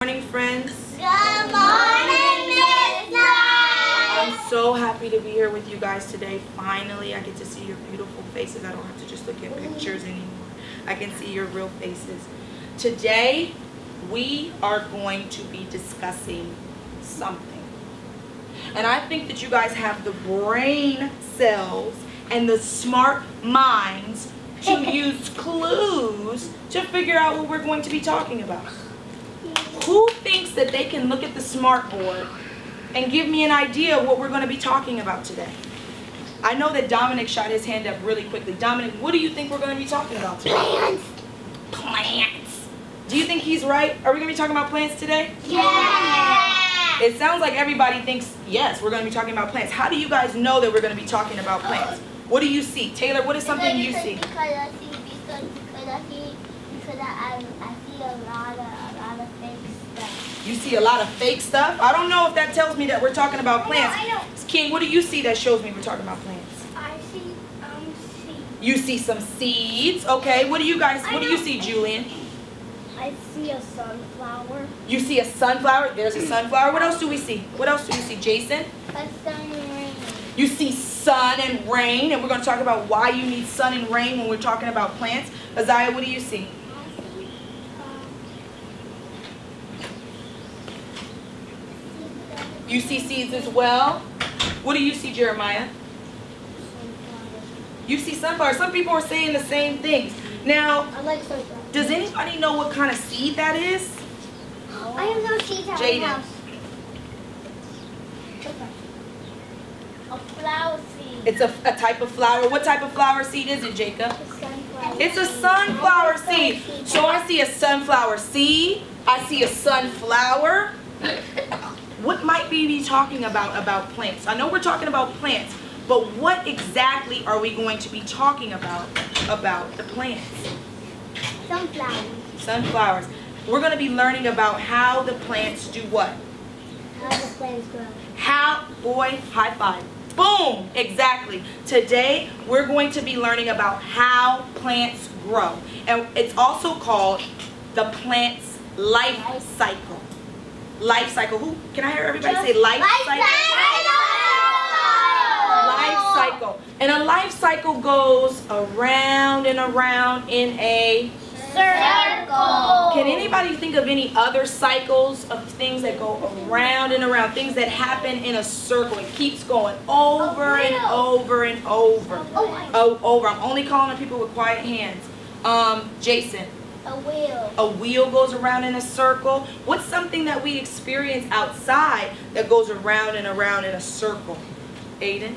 Morning, friends. Good morning, Miss Knight. I'm so happy to be here with you guys today. Finally, I get to see your beautiful faces. I don't have to just look at pictures anymore. I can see your real faces. Today, we are going to be discussing something. And I think that you guys have the brain cells and the smart minds to use clues to figure out what we're going to be talking about. Who thinks that they can look at the smart board and give me an idea of what we're going to be talking about today? I know that Dominic shot his hand up really quickly. Dominic, what do you think we're going to be talking about today? Plants. Plants. Do you think he's right? Are we going to be talking about plants today? Yeah. It sounds like everybody thinks, yes, we're going to be talking about plants. How do you guys know that we're going to be talking about plants? What do you see? Taylor, what is something you see? Because I see a lot of fake stuff. You see a lot of fake stuff? I don't know if that tells me that we're talking about plants. I know. King, what do you see that shows me we're talking about plants? I see seeds. You see some seeds. Okay, what do you see, Julian? I see a sunflower. You see a sunflower? There's a sunflower. What else do we see? What else do you see, Jason? A sun and rain. You see sun and rain, and we're going to talk about why you need sun and rain when we're talking about plants. Isaiah, what do you see? You see seeds as well. What do you see, Jeremiah? You see sunflowers. Some people are saying the same things. Now, I like sunflowers. does anybody know what kind of seed that is? I have no seeds at my Jaden. house. A flower seed. It's a type of flower. What type of flower seed is it, Jacob? A sunflower. It's a sunflower seed. So I see a sunflower seed. I see a sunflower. What might we be talking about plants? I know we're talking about plants, but what exactly are we going to be talking about the plants? Sunflowers. Sunflowers. We're going to be learning about how the plants do what? How the plants grow. How, boy, high five. Boom, exactly. Today, we're going to be learning about how plants grow. And it's also called the plant's life cycle. Life cycle. Who? Can I hear everybody say life cycle? Life cycle. And a life cycle goes around and around in a circle. Can anybody think of any other cycles of things that go around and around? Things that happen in a circle. It keeps going over and over and over. Over. I'm only calling on people with quiet hands. Jason. A wheel. A wheel goes around in a circle. What's something that we experience outside that goes around and around in a circle? Aiden?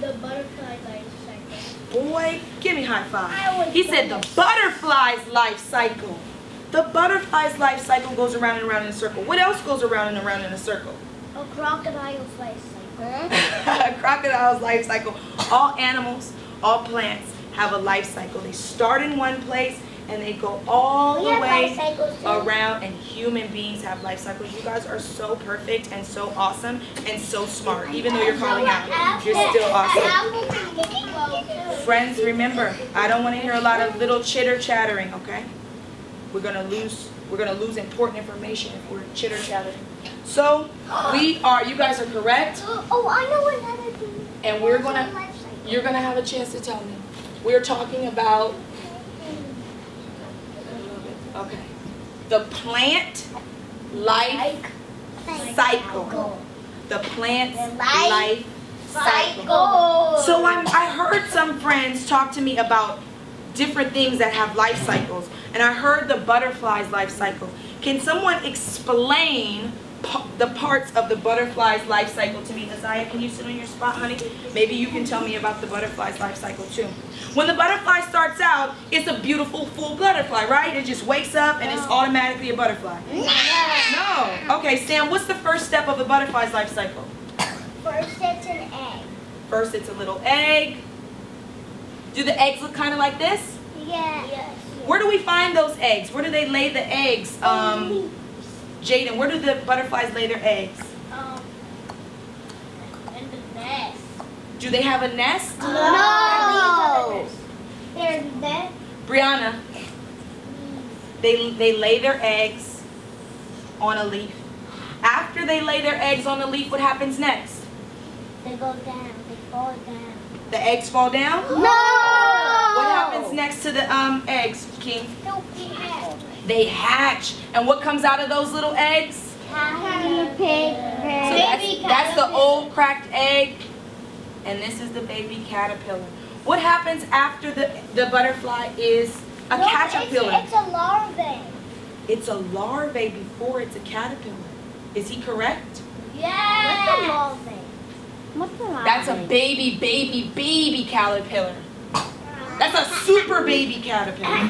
The butterfly life cycle. Boy, give me a high five. He said the butterfly's life cycle. The butterfly's life cycle goes around and around in a circle. What else goes around and around in a circle? A crocodile's life cycle. A crocodile's life cycle. All animals, all plants have a life cycle. They start in one place and they go all the way around, and human beings have life cycles. You guys are so perfect and so awesome and so smart. Even though you're calling out, you're still awesome. Friends, remember, I don't want to hear a lot of little chitter chattering, okay? We're gonna lose important information if we're chitter chattering. So you guys are correct. Oh, I know another thing. And you're gonna have a chance to tell me. We're talking about okay. The plant life cycle. The plant's life cycle. So I heard some friends talk to me about different things that have life cycles. And I heard the butterfly's life cycle. Can someone explain the parts of the butterfly's life cycle to me? Isaiah, can you sit on your spot, honey? Maybe you can tell me about the butterfly's life cycle too. When the butterfly starts out, it's a beautiful full butterfly, right? It just wakes up and it's automatically a butterfly. No. Okay, Sam, what's the first step of the butterfly's life cycle? First, it's an egg. First, it's a little egg. Do the eggs look kind of like this? Yes. Where do we find those eggs? Where do they lay the eggs? Jaden, where do the butterflies lay their eggs? In the nest. Do they have a nest? No. They're nest. Brianna, they lay their eggs on a leaf. After they lay their eggs on the leaf, what happens next? They go down. They fall down. The eggs fall down? No! What happens next to the eggs, King? They hatch. And what comes out of those little eggs? Caterpillar. So that's the old cracked egg. And this is the baby caterpillar. What happens after the butterfly is a caterpillar? It's a larvae. It's a larvae before it's a caterpillar. Is he correct? Yeah. What's a larvae? What's a larvae? That's a baby caterpillar. That's a super baby caterpillar.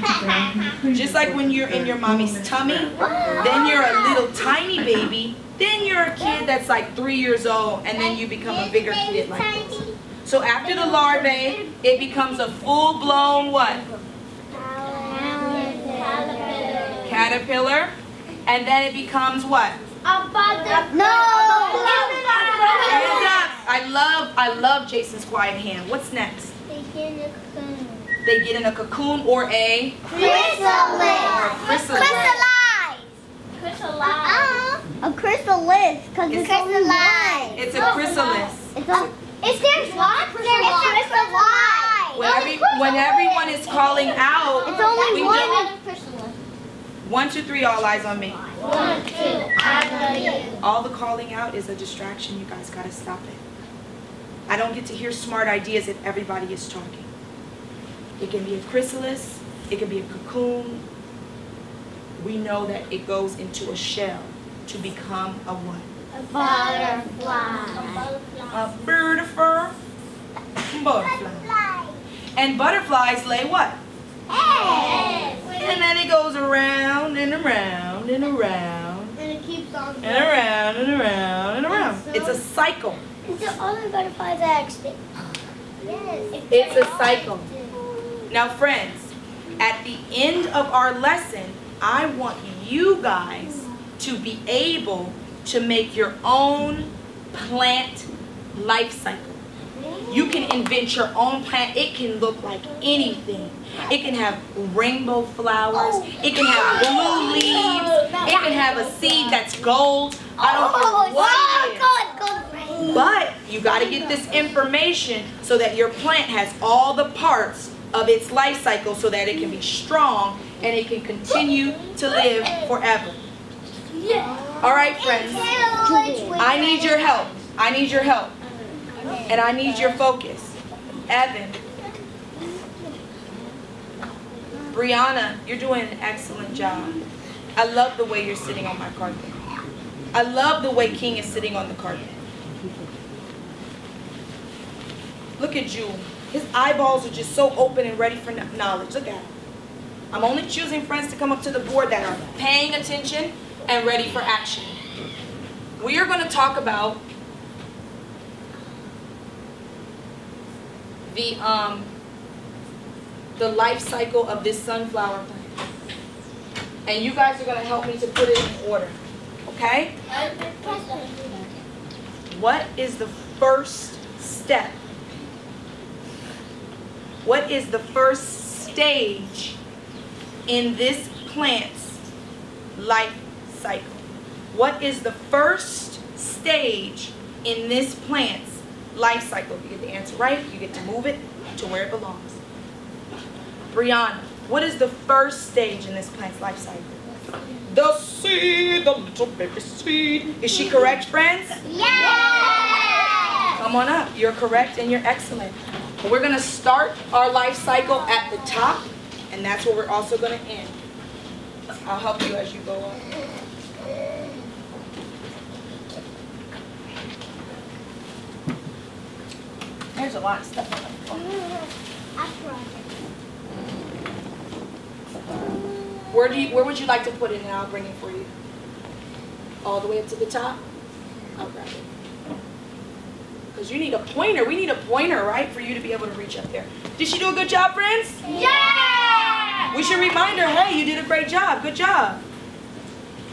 Just like when you're in your mommy's tummy, then you're a little tiny baby, then you're a kid that's like 3 years old, and then you become a bigger kid like this. So after the larvae, it becomes a full-blown what? Caterpillar. And then it becomes what? No! Hands up. I love Jason's quiet hand. What's next? They get in a cocoon. They get in a cocoon or a Chrysalis. A chrysalis, because it's crystallized. It's a chrysalis. Is there lots? There's crystallized. When everyone is calling out, It's only we one. do 1, 2, 3, all eyes on me. 1, 2, I know you. All the calling out is a distraction. You guys gotta stop it. I don't get to hear smart ideas if everybody is talking. It can be a chrysalis, it can be a cocoon. We know that it goes into a shell to become a what? A butterfly. A bird of fur. Butterfly. And butterflies lay what? Eggs. And then it goes around and around and around And it keeps on going. and around and around and around. It's a cycle. Is the only butterflies that extinct? Yes. It's a cycle. Now friends, at the end of our lesson, I want you guys to be able to make your own plant life cycle. You can invent your own plant. It can look like anything. It can have rainbow flowers. It can have blue leaves. It can have a seed that's gold. I don't care what it is. But you got to get this information so that your plant has all the parts of its life cycle so that it can be strong and it can continue to live forever. All right, friends. I need your help. I need your help. And I need your focus. Evan. Brianna, you're doing an excellent job. I love the way you're sitting on my carpet. I love the way King is sitting on the carpet. Look at Jewel. His eyeballs are just so open and ready for knowledge. Look at him. I'm only choosing friends to come up to the board that are paying attention and ready for action. We are going to talk about the life cycle of this sunflower plant. And you guys are going to help me to put it in order. Okay? What is the first step? What is the first stage in this plant's life cycle? What is the first stage in this plant's life cycle? If you get the answer right, you get to move it to where it belongs. Brianna, what is the first stage in this plant's life cycle? The seed, the little baby seed. Is she correct, friends? Yeah! Come on up. You're correct and you're excellent. We're going to start our life cycle at the top, and that's where we're also going to end. I'll help you as you go up. There's a lot of stuff on the phone. Where would you like to put it, and I'll bring it for you? All the way up to the top? I'll grab it. Because you need a pointer. We need a pointer, right, for you to be able to reach up there. Did she do a good job, friends? Yeah! We should remind her, hey, you did a great job. Good job.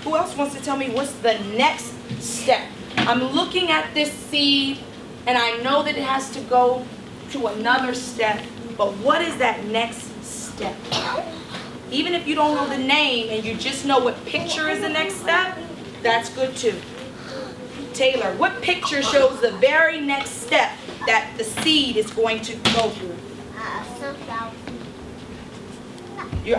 Who else wants to tell me what's the next step? I'm looking at this seed, and I know that it has to go to another step, but what is that next step? Even if you don't know the name and you just know what picture is the next step, That's good too. Taylor, what picture shows the very next step that the seed is going to go through? Sunflower. You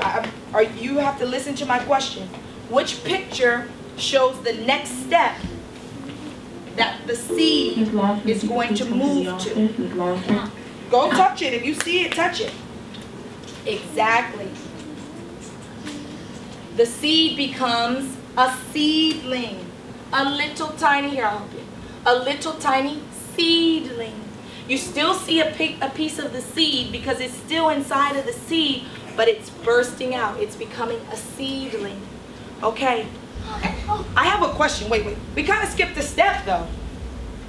have to listen to my question. Which picture shows the next step that the seed is going to move to? Go touch it. If you see it, touch it. Exactly. The seed becomes a seedling. A little tiny, here I'll help you. A little tiny seedling. You still see a piece of the seed because it's still inside of the seed, but it's bursting out. It's becoming a seedling. Okay. I have a question. Wait. We kind of skipped a step though.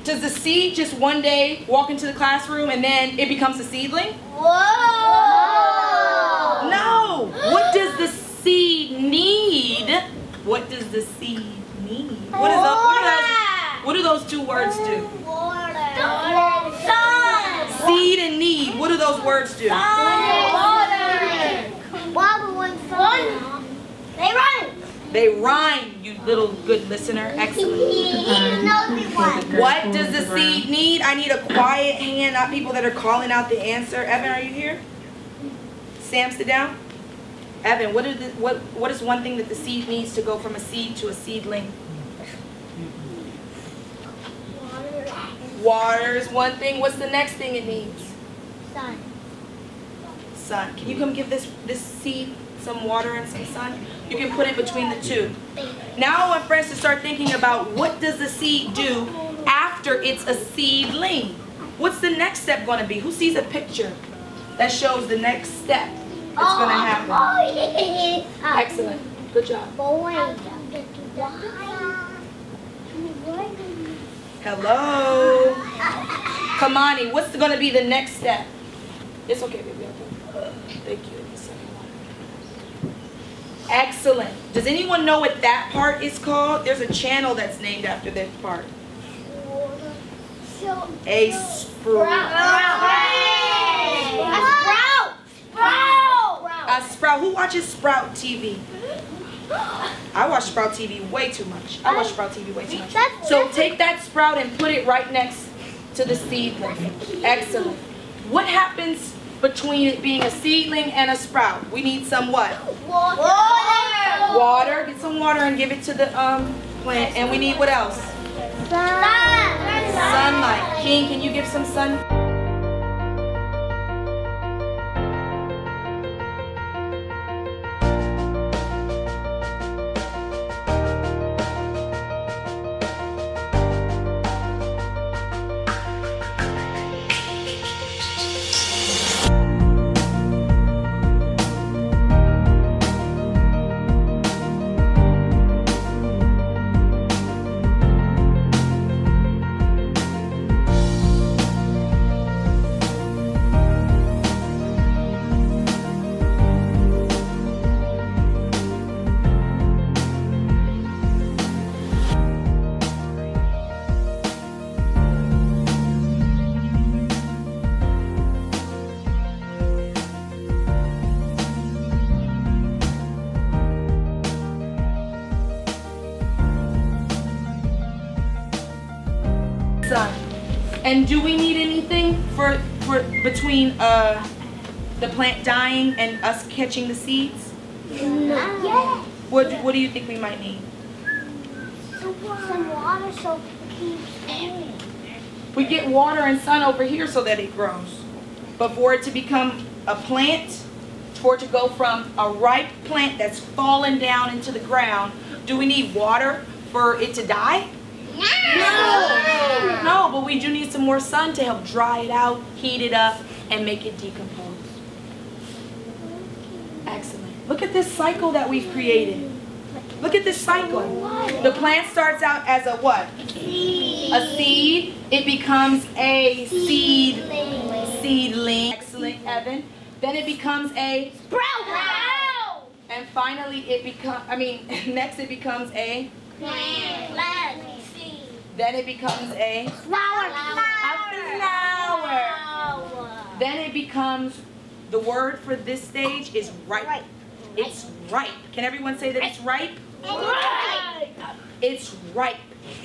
Does the seed just one day walk into the classroom and then it becomes a seedling? Whoa! No. What does the seed need? What does the seed need? What do those two words do? Water. Seed and need. What do those words do? They rhyme, you little good listener. Excellent. What does the seed need? I need a quiet hand, not people that are calling out the answer. Evan, are you here? Sam, sit down. Evan, what is one thing that the seed needs to go from a seed to a seedling? Water is one thing. What's the next thing it needs? Sun. Sun. Can you come give this seed some water and some sun? You can put it between the two. Now I want friends to start thinking about what does the seed do after it's a seedling? What's the next step going to be? Who sees a picture that shows the next step that's going to happen? Excellent. Good job. Hello. Kamani, what's going to be the next step? It's okay, baby. Thank you. Excellent. Does anyone know what that part is called? There's a channel that's named after this part. A sprout. A sprout. Who watches Sprout TV? I watch Sprout TV way too much. So take that sprout and put it right next to the seedling. Excellent. What happens between it being a seedling and a sprout? We need some what? Water. Get some water and give it to the plant. And we need what else? Sunlight. King, can you give some sun? Sun. And do we need anything for between the plant dying and us catching the seeds? No. What do you think we might need? Some water so it keeps growing. We get water and sun over here so that it grows. But for it to become a plant, for it to go from a ripe plant that's fallen down into the ground, do we need water for it to die? No, but we do need some more sun to help dry it out, heat it up, and make it decompose. Excellent. Look at this cycle that we've created. Look at this cycle. The plant starts out as a what? A seed. It becomes a seedling. Excellent, Evan. Then it becomes a Sprout. and finally next it becomes a Plant. then it becomes a Flower. Then it becomes, the word for this stage is ripe. It's ripe. Can everyone say that it's ripe? It's ripe,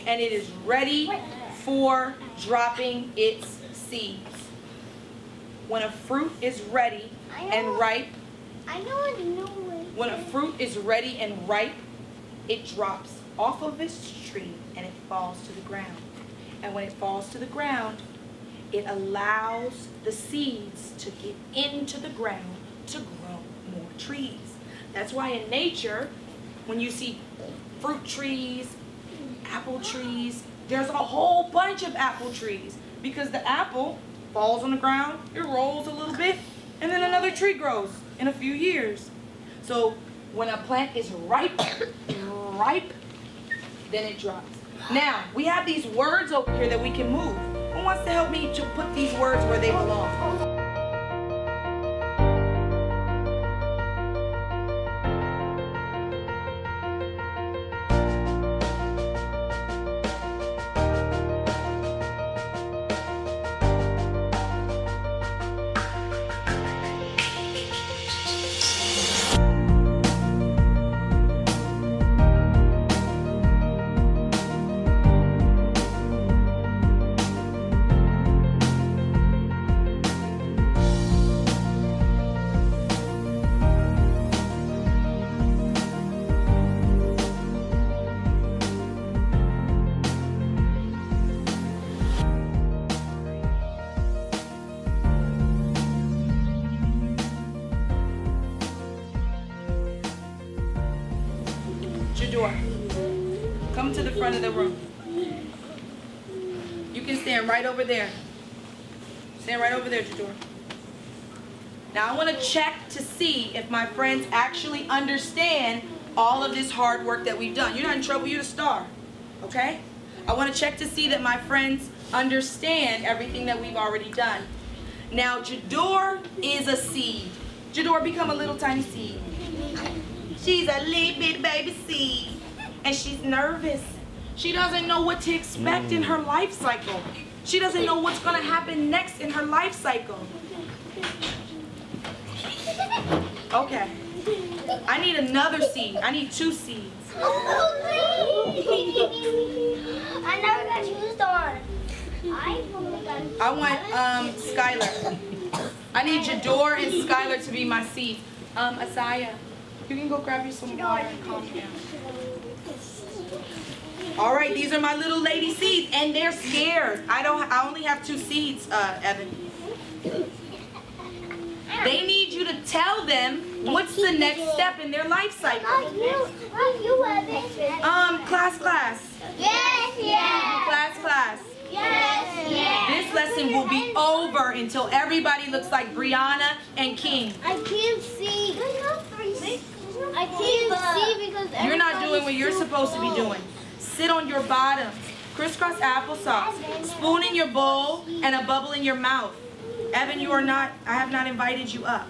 and it is ready for dropping its seeds. When a fruit is ready and ripe, when a fruit is ready and ripe, it drops off of its tree and it falls to the ground. And when it falls to the ground, it allows the seeds to get into the ground to grow more trees. That's why in nature, when you see fruit trees, apple trees, there's a whole bunch of apple trees because the apple falls on the ground, it rolls a little bit, and then another tree grows in a few years. So when a plant is ripe, then it drops. Now, we have these words over here that we can move. Who wants to help me to put these words where they belong? Come to the front of the room. You can stand right over there. Stand right over there, Jador. Now I want to check to see if my friends actually understand all of this hard work that we've done. You're not in trouble, you're the star. Okay? I want to check to see that my friends understand everything that we've already done. Now Jador is a seed. Jador, become a little tiny seed. She's a little bit baby seed. And she's nervous. She doesn't know what to expect in her life cycle. She doesn't know what's going to happen next in her life cycle. Okay. I need another seed. I need 2 seeds. I never got used on. I want Skylar. I need Jador and Skylar to be my seeds. Asaya, you can go grab you some water and calm down. All right, these are my little lady seeds, and they're scared. I only have 2 seeds, Evan. They need you to tell them what's the next step in their life cycle. Not you, Evan. Class. Yes. Class. Yes. This lesson will be over until everybody looks like Brianna and King. I can't see. I can't see because you're not doing what you're supposed to be doing. Sit on your bottoms. Crisscross applesauce. Spoon in your bowl and a bubble in your mouth. Evan, you are not, I have not invited you up.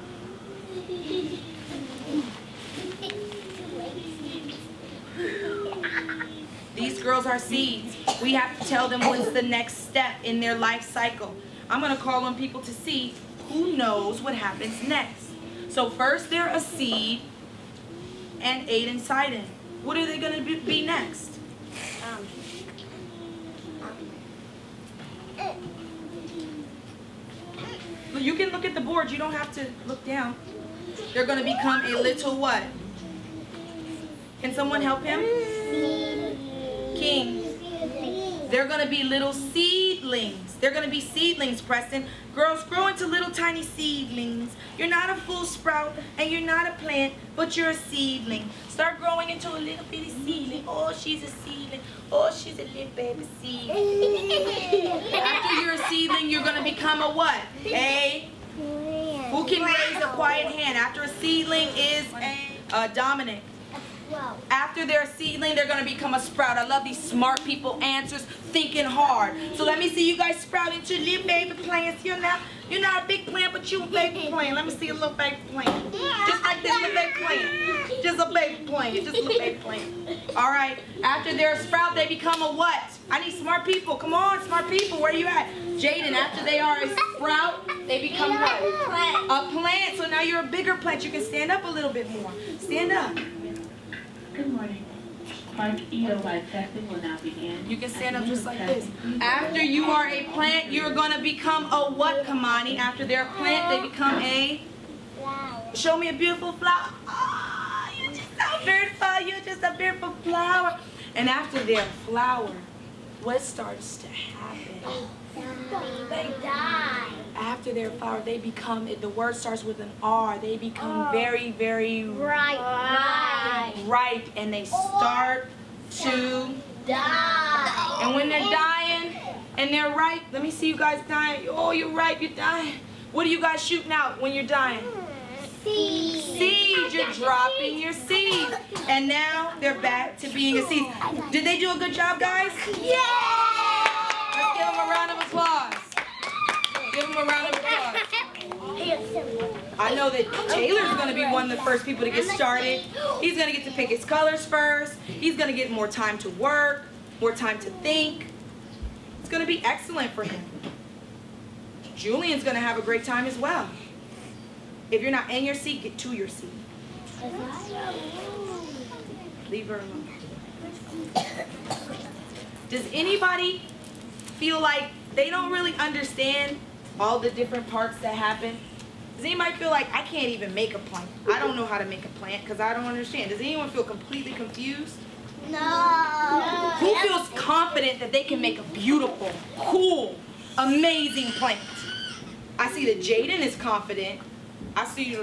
These girls are seeds. We have to tell them what's the next step in their life cycle. I'm going to call on people to see who knows what happens next. So first they're a seed and Aiden Sidon. What are they going to be next? You can look at the board. You don't have to look down. They're going to become a little what? Can someone help him? King. They're going to be little seedlings. They're going to be seedlings, Preston. Girls, grow into little tiny seedlings. You're not a full sprout and you're not a plant, but you're a seedling. Start growing into a little bitty seedling. Oh, she's a seedling. Oh, she's a little baby seedling. After you're a seedling, you're going to become a what? Who can raise a quiet hand? After a seedling is a Dominic. After they're a seedling, they're going to become a sprout. I love these smart people answers, thinking hard. So let me see you guys sprout into little baby plants. You're not a big plant, but you're a baby plant. Let me see a little baby plant. Just like this little baby plant. Just a baby plant. Just a little baby plant. All right. After they're a sprout, they become a what? I need smart people. Come on, smart people. Where are you at? Jaden, after they are a sprout, they become what? A plant. So now you're a bigger plant. You can stand up a little bit more. Stand up. Good morning. You can stand up just like this. After you are a plant, you're going to become a what, Kamani? After they're a plant, they become a flower. Show me a beautiful flower. Oh, you're just so beautiful. You're just a beautiful flower. And after they're a flower, what starts to happen? They die. After they're a flower, they become, the word starts with an R. They become very, very ripe, and they start to die. And when they're dying and they're ripe, let me see you guys dying. Oh, you're ripe, you're dying. What are you guys shooting out when you're dying? Seeds. Seeds. You're dropping your seeds. And now they're back to being a seed. Did they do a good job, guys? Yeah! Let's give them a round of applause. Give them a round of applause. I know that Taylor's going to be one of the first people to get started. He's going to get to pick his colors first. He's going to get more time to work, more time to think. It's going to be excellent for him. Julian's going to have a great time as well. If you're not in your seat, get to your seat. Leave her alone. Does anybody feel like they don't really understand all the different parts that happen? Does anybody feel like I can't even make a plant? I don't know how to make a plant because I don't understand. Does anyone feel completely confused? No. Who feels confident that they can make a beautiful, cool, amazing plant? I see that Jaden is confident. I see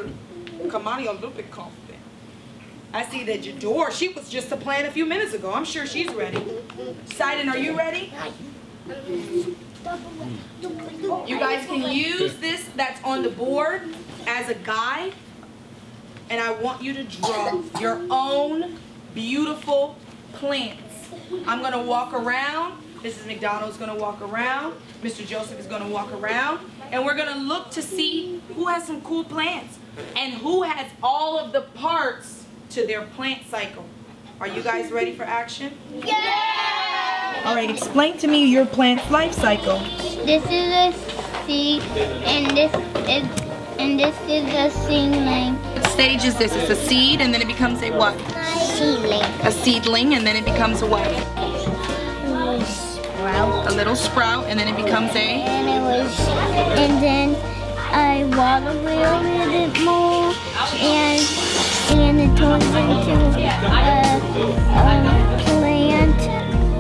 Kamani a little bit confident. I see that Jador, she was just a plant a few minutes ago. I'm sure she's ready. Sidon, are you ready? You guys can use this that's on the board as a guide. And I want you to draw your own beautiful plants. I'm going to walk around. Mrs. McDonald's going to walk around. Mr. Joseph is going to walk around. And we're going to look to see who has some cool plants and who has all of the parts to their plant cycle. Are you guys ready for action? Yeah! All right, explain to me your plant's life cycle. This is a seed, and this is a seedling. What stage is this? It's a seed, and then it becomes a what? Seedling. A seedling, and then it becomes a what? Sprout. A little sprout, and then it becomes a... And then I water it a little bit more, and it turns into a plant.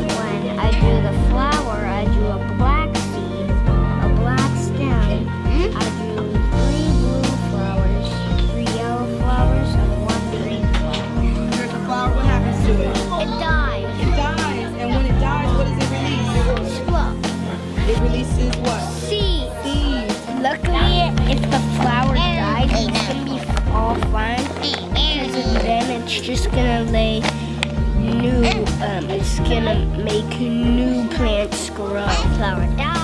When I drew the flower, I drew a black seed, a black stem. I drew 3 blue flowers, 3 yellow flowers, and 1 green flower. Here's the flower. What happens to it? It dies. It dies, and when it dies, what does it release? Sprout. It releases what? Seed. Seeds. Luckily, if the flower dies, it's going to be all fine. Because then it's just going to lay new, it's going to make new plants grow. Flower dies.